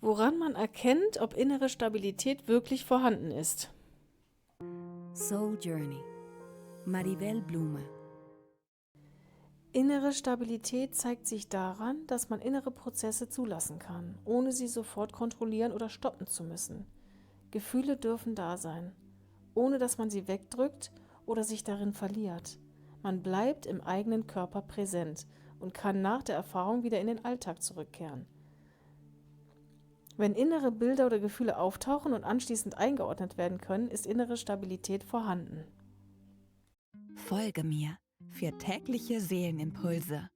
Woran man erkennt, ob innere Stabilität wirklich vorhanden ist. Soul Journey. Maribel Blume. Innere Stabilität zeigt sich daran, dass man innere Prozesse zulassen kann, ohne sie sofort kontrollieren oder stoppen zu müssen. Gefühle dürfen da sein, ohne dass man sie wegdrückt oder sich darin verliert. Man bleibt im eigenen Körper präsent und kann nach der Erfahrung wieder in den Alltag zurückkehren. Wenn innere Bilder oder Gefühle auftauchen und anschließend eingeordnet werden können, ist innere Stabilität vorhanden. Folge mir für tägliche Seelenimpulse.